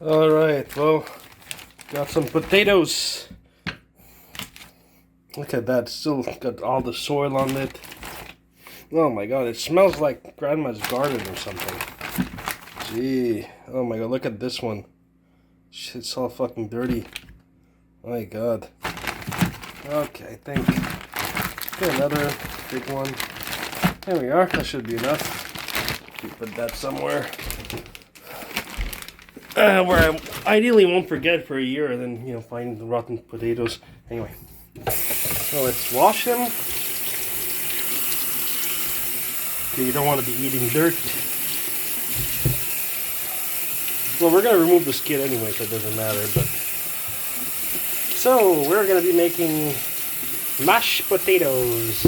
Alright, well, got some potatoes. Look at that, still got all the soil on it. Oh my god, it smells like grandma's garden or something. Gee, oh my god, look at this one. It's all fucking dirty. My god. Okay, I think. Okay, another big one. There we are, that should be enough. Put that somewhere. Where I ideally won't forget for a year and then, find the rotten potatoes. Anyway. So let's wash them. Okay, you don't want to be eating dirt. Well, we're going to remove the skin anyway, so it doesn't matter, but... So, we're going to be making mashed potatoes.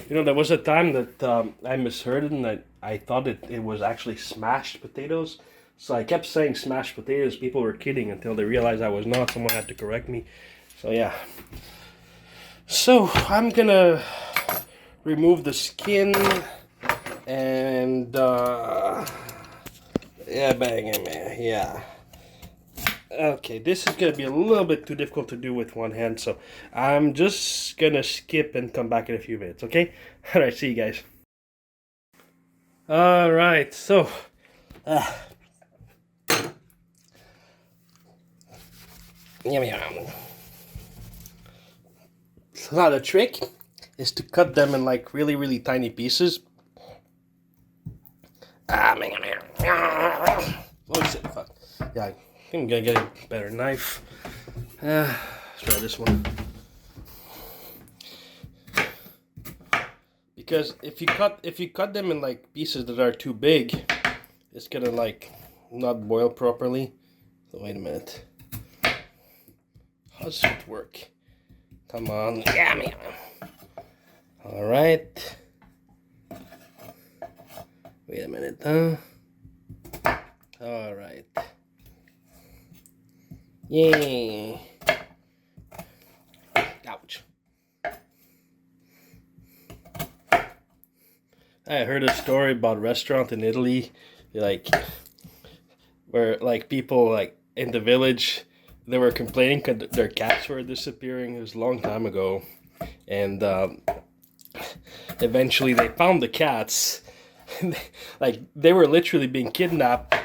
There was a time that I misheard it and I thought it was actually smashed potatoes. So I kept saying smashed potatoes. People were kidding until they realized I was not. Someone had to correct me. So yeah. So I'm gonna remove the skin and yeah, bang it, yeah. Okay, this is gonna be a little bit too difficult to do with one hand, so I'm just gonna skip and come back in a few minutes, okay? Alright, see you guys. Alright, so yum yum. So now the trick is to cut them in like really tiny pieces. Oh shit, fuck. Yeah, I'm gonna get a better knife. Let's try this one. Because if you cut them in like pieces that are too big, it's gonna like not boil properly. So wait a minute. How does it work? Come on, yeah, man. All right. Wait a minute, huh? All right. Yay. Ouch. I heard a story about a restaurant in Italy, where people in the village, they were complaining because their cats were disappearing. It was a long time ago, and eventually they found the cats. They were literally being kidnapped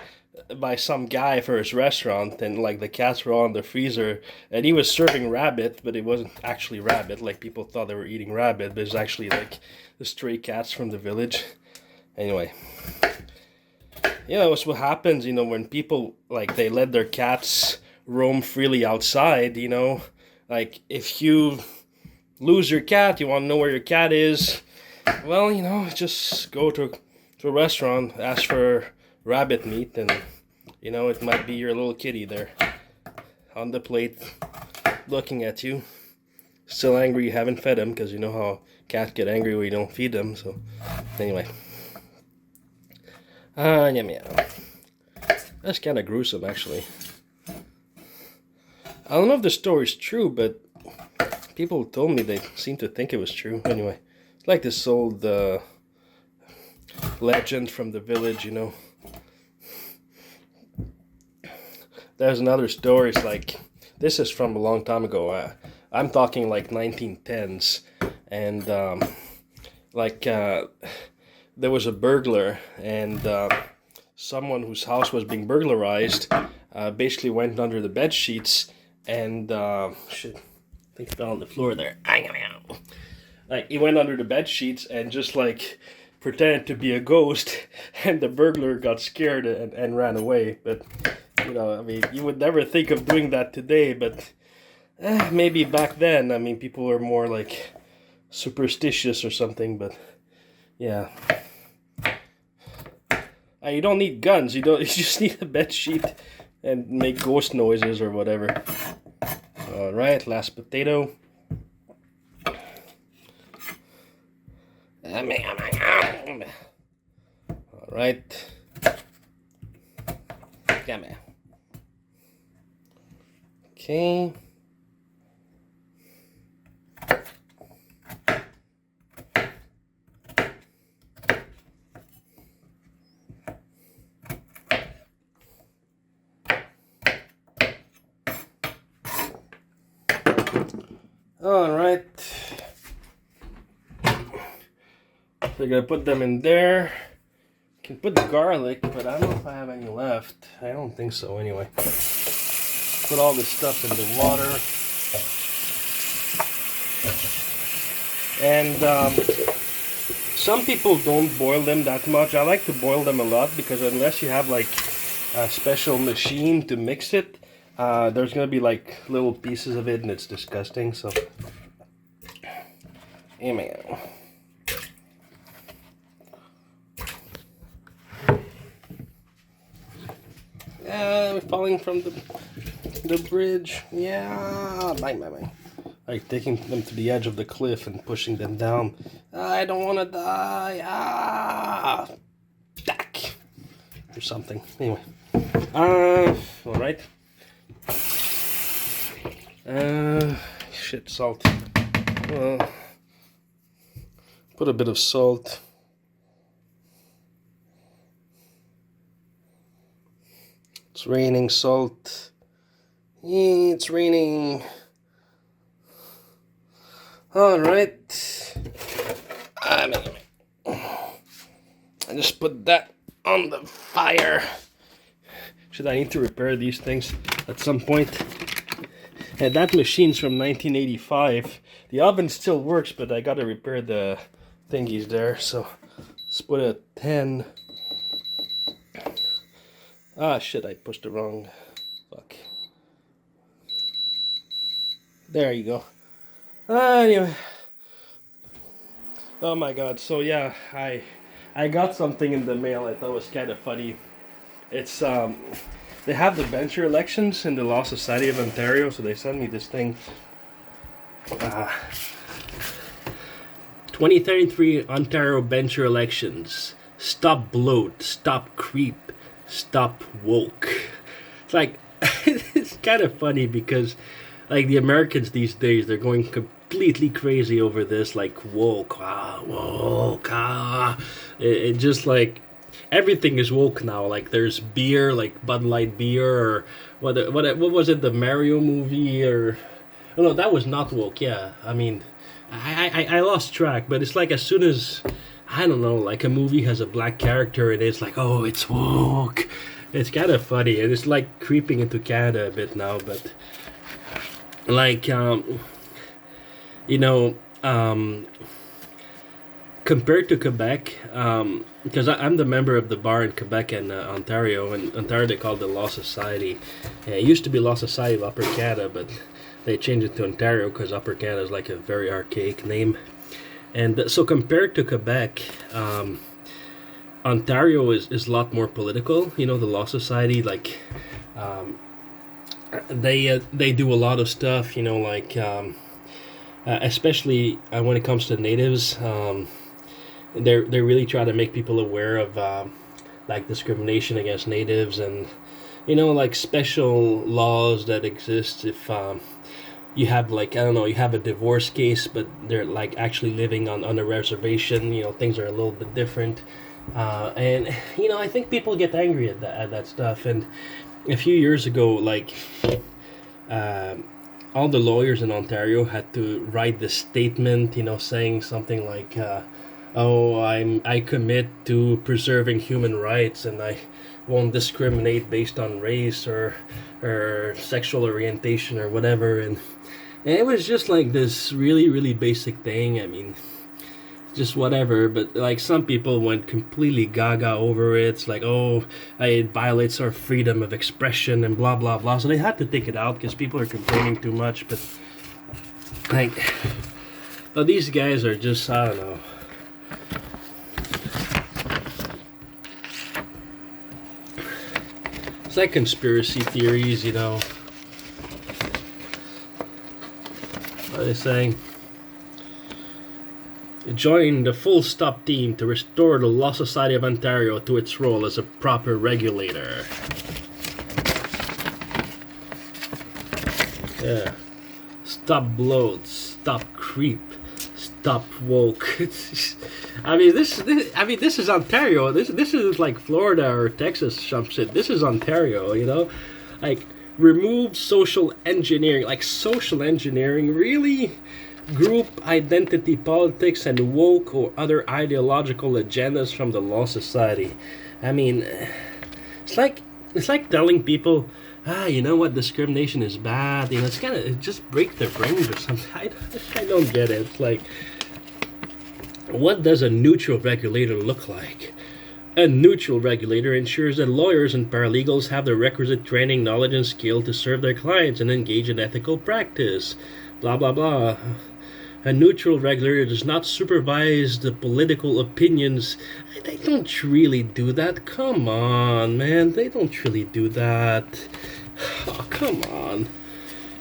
by some guy for his restaurant, and the cats were all in the freezer, and he was serving rabbit, but it wasn't actually rabbit. People thought they were eating rabbit, but it was actually the stray cats from the village. Anyway, it's what happens when people they let their cats roam freely outside. If you lose your cat, you want to know where your cat is, well, just go to a restaurant, ask for rabbit meat, and it might be your little kitty there on the plate looking at you, still angry you haven't fed him, because you know how cats get angry when you don't feed them. So anyway, yeah, that's kind of gruesome, actually. I don't know if the story's true, but people told me they seem to think it was true. Anyway, it's like this old legend from the village, There's another story. It's this is from a long time ago. I'm talking 1910s, and there was a burglar, and someone whose house was being burglarized basically went under the bed sheets and shit, I think it fell on the floor there. He went under the bed sheets and just pretended to be a ghost, and the burglar got scared and ran away. But you would never think of doing that today, but maybe back then, people were more superstitious or something. But yeah, you don't need guns. You just need a bed sheet and make ghost noises or whatever. All right, last potato. All right. Come here. Okay. Alright. We're gonna put them in there. Can put the garlic, but I don't know if I have any left. I don't think so anyway. Put all this stuff in the water. And some people don't boil them that much. I like to boil them a lot because unless you have like a special machine to mix it, there's gonna be like little pieces of it and it's disgusting. So, amen. Yeah, we're falling from the bridge. Yeah, bang, bang, bang. Like taking them to the edge of the cliff and pushing them down. I don't want to die. Ah, back or something. Anyway, all right. Shit, salt. Well, put a bit of salt. It's raining salt. Yeah, it's raining. All right. I just put that on the fire. Should I need to repair these things at some point? And that machine's from 1985. The oven still works, but I gotta repair the thingies there. So let's put a 10. Ah, shit, I pushed the wrong. Fuck. There you go. Anyway. Oh my god, so yeah, I got something in the mail I thought was kind of funny. It's, they have the bencher elections in the Law Society of Ontario, so they sent me this thing. 2033 Ontario bencher elections. Stop bloat, stop creep, stop woke. It's like, it's kind of funny because, like, the Americans these days, they're going completely crazy over this, like, woke, woke, It just, like, everything is woke now. Like, there's beer, like Bud Light beer, or what was it, the Mario movie, or, oh no, that was not woke, yeah, I mean, I lost track, but it's like as soon as, I don't know, like a movie has a black character and it's like, oh, it's woke. It's kind of funny, and it's like creeping into Canada a bit now, but like, you know, compared to Quebec, because I'm the member of the bar in Quebec and Ontario. In Ontario, they call it the Law Society. It used to be Law Society of Upper Canada, but they changed it to Ontario because Upper Canada is like a very archaic name. And so compared to Quebec, Ontario is a lot more political. You know, the Law Society, like, they do a lot of stuff, you know, like, especially when it comes to natives, they really try to make people aware of like discrimination against natives, and you know, like special laws that exist if you have, like, I don't know, you have a divorce case but they're like actually living on a reservation. You know, things are a little bit different, and you know, I think people get angry at that stuff. And a few years ago, like, all the lawyers in Ontario had to write this statement, you know, saying something like, oh, I commit to preserving human rights, and I won't discriminate based on race or sexual orientation or whatever. And it was just like this really, really basic thing. I mean, just whatever, but like some people went completely gaga over it. It's like, oh, it violates our freedom of expression and blah blah blah. So they had to take it out because people are complaining too much. But like, but these guys are just, I don't know. It's like conspiracy theories, you know. What are they saying? Join the Full Stop team to restore the Law Society of Ontario to its role as a proper regulator. Yeah. Stop bloat, stop creep, stop woke. I mean, this is Ontario. This is like Florida or Texas some shit. This is Ontario, you know? Like, remove social engineering. Like, social engineering, really? Group identity politics and woke or other ideological agendas from the law society. I mean, it's like telling people, you know what, discrimination is bad. You know, it's kind of just break their brains or something. I don't get it. It's like, what does a neutral regulator look like? A neutral regulator ensures that lawyers and paralegals have the requisite training, knowledge, and skill to serve their clients and engage in ethical practice. Blah, blah, blah. A neutral regulator does not supervise the political opinions. They don't really do that. Come on, man. They don't really do that. Oh, come on.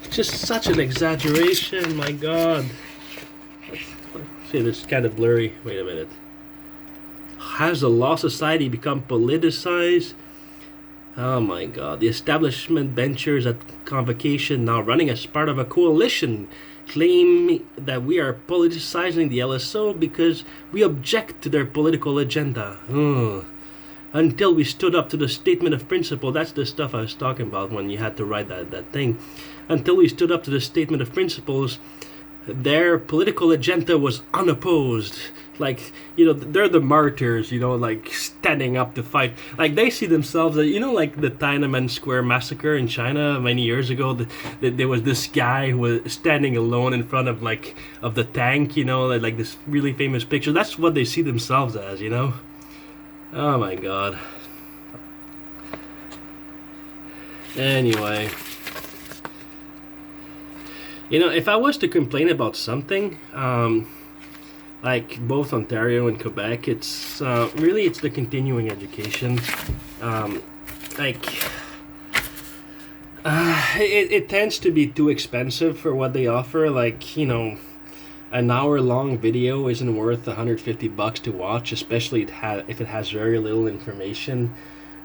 It's just such an exaggeration, my God. See, this is kind of blurry. Wait a minute. Has the law society become politicized? Oh my God. The establishment ventures at Convocation, now running as part of a coalition, claim that we are politicizing the LSO because we object to their political agenda. Until we stood up to the statement of principle. That's the stuff I was talking about when you had to write that thing. Until we stood up to the statement of principles, their political agenda was unopposed. Like, you know, they're the martyrs, you know, like standing up to fight. Like, they see themselves, you know, like the Tiananmen Square massacre in China many years ago. There was this guy who was standing alone in front of of the tank, you know, like this really famous picture. That's what they see themselves as, you know. Oh my God. Anyway. You know, if I was to complain about something, like both Ontario and Quebec, it's really it's the continuing education. It tends to be too expensive for what they offer. Like, you know, an hour-long video isn't worth $150 to watch, especially if it has very little information,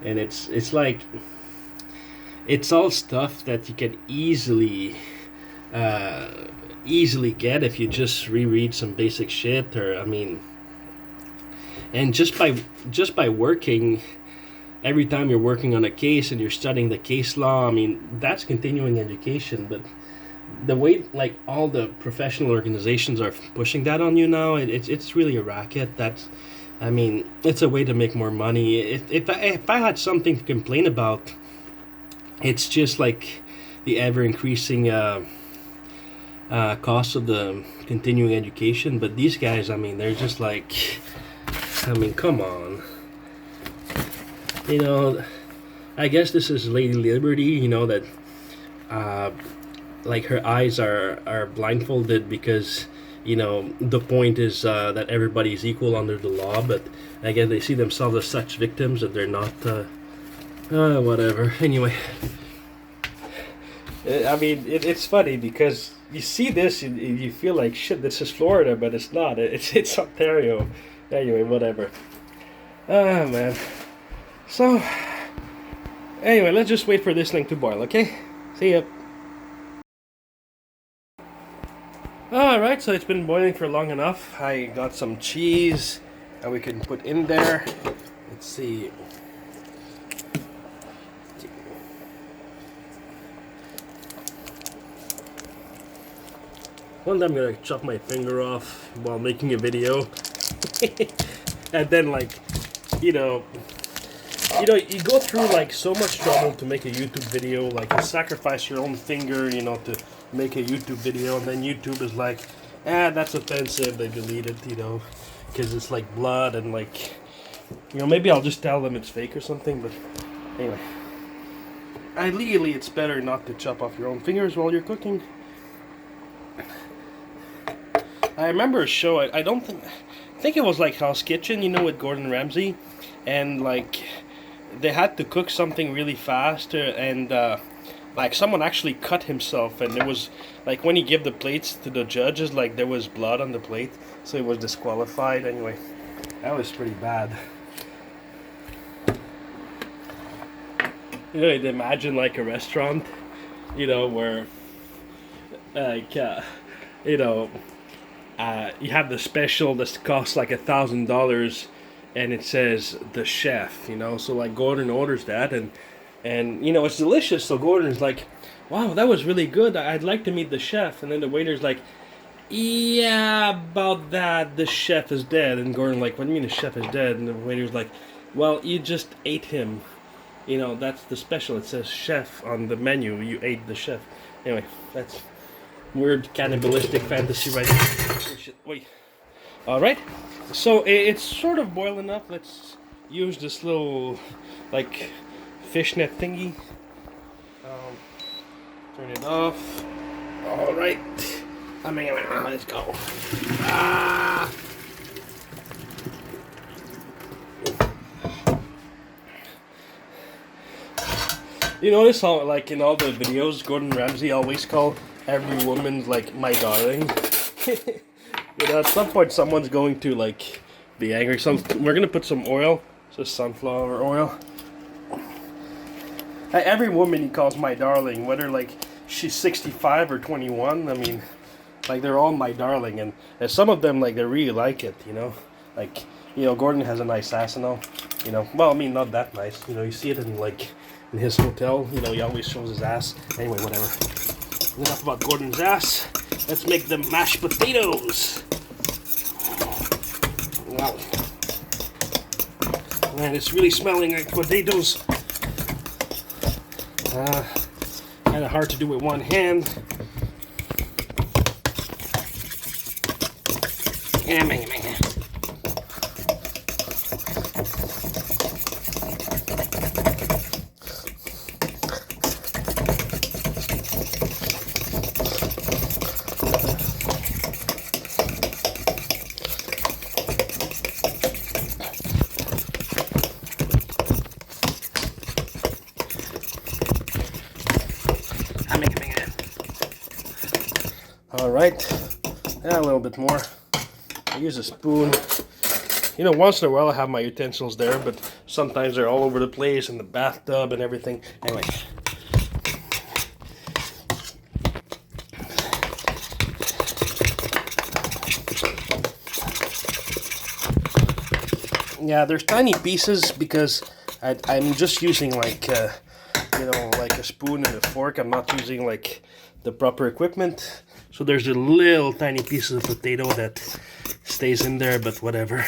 and it's like it's all stuff that you can easily get if you just reread some basic shit. Or I mean, and just by working, every time you're working on a case and you're studying the case law, I mean, that's continuing education. But the way like all the professional organizations are pushing that on you now, it's really a racket. I mean, it's a way to make more money. If I had something to complain about, it's just like the ever increasing cost of the continuing education. But these guys, I mean, they're just like, I mean, come on. You know, I guess this is Lady Liberty, you know, that like her eyes are blindfolded because, you know, the point is that everybody's equal under the law. But again, they see themselves as such victims that they're not whatever. Anyway, I mean, it's funny because you see this and you feel like, shit, this is Florida, but it's not. It's Ontario. Anyway, whatever. Ah, man. So, anyway, let's just wait for this thing to boil, okay? See ya. Alright, so it's been boiling for long enough. I got some cheese that we can put in there. Let's see. One day I'm gonna chop my finger off while making a video. And then, like, you you go through like so much trouble to make a YouTube video. Like, you sacrifice your own finger, you know, to make a YouTube video, and then YouTube is like, that's offensive. They delete it, you know, because it's like blood and like, you know, maybe I'll just tell them it's fake or something. But anyway, legally it's better not to chop off your own fingers while you're cooking. I remember a show. I think it was like Hell's Kitchen, you know, with Gordon Ramsay, and like they had to cook something really fast, and like someone actually cut himself, and it was like when he gave the plates to the judges, like there was blood on the plate, so he was disqualified. Anyway, that was pretty bad. You know, you'd imagine like a restaurant, you know, where like you know, you have the special that costs like $1,000, and it says the chef, you know. So like Gordon orders that, and And, you know, it's delicious. So Gordon's like, wow, that was really good. I'd like to meet the chef. And then the waiter's like, yeah, about that, the chef is dead. And Gordon like, what do you mean the chef is dead? And the waiter's like, well, you just ate him. You know, that's the special. It says chef on the menu. You ate the chef. Anyway, that's weird cannibalistic fantasy right there. Wait. Alright. So it's sort of boiling up. Let's use this little, like, fishnet thingy. Turn it off. Alright. Let's go. Ah! You notice how, like, in all the videos, Gordon Ramsay always call every woman, like, my darling? You know, at some point someone's going to, like, be angry. So we're gonna put some oil, just sunflower oil. Every woman he calls my darling, whether, like, she's 65 or 21, I mean, like, they're all my darling. And some of them, like, they really like it, you know? Like, you know, Gordon has a nice ass and all, you know? Well, I mean, not that nice. You know, you see it in, like, in his hotel, you know, he always shows his ass. Anyway, whatever. Enough about Gordon's ass. Let's make the mashed potatoes. Wow. Man, it's really smelling like potatoes. Kind of hard to do with one hand. Yeah, man. Alright, yeah, a little bit more. I use a spoon. You know, once in a while I have my utensils there, but sometimes they're all over the place in the bathtub and everything. Anyway. Yeah, there's tiny pieces because I'm just using like, you know, like a spoon and a fork. I'm not using like the proper equipment. So there's a little tiny piece of potato that stays in there, but whatever.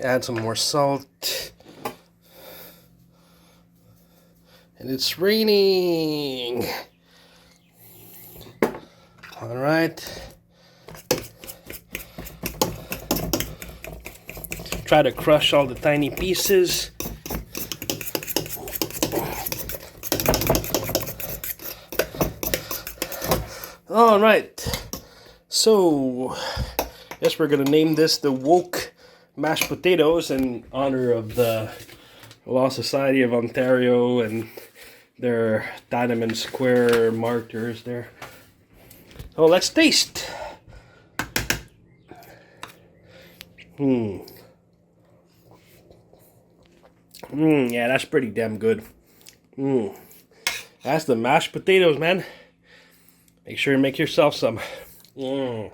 Add some more salt. And it's raining. All right. Try to crush all the tiny pieces. All right. So, guess we're gonna name this the woke mashed potatoes in honor of the Law Society of Ontario and their Tiananmen Square martyrs there. So let's taste. Yeah, that's pretty damn good. That's the mashed potatoes, man. Make sure you make yourself some. Oh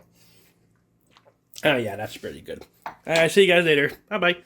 yeah, that's pretty good. Alright, see you guys later. Bye-bye.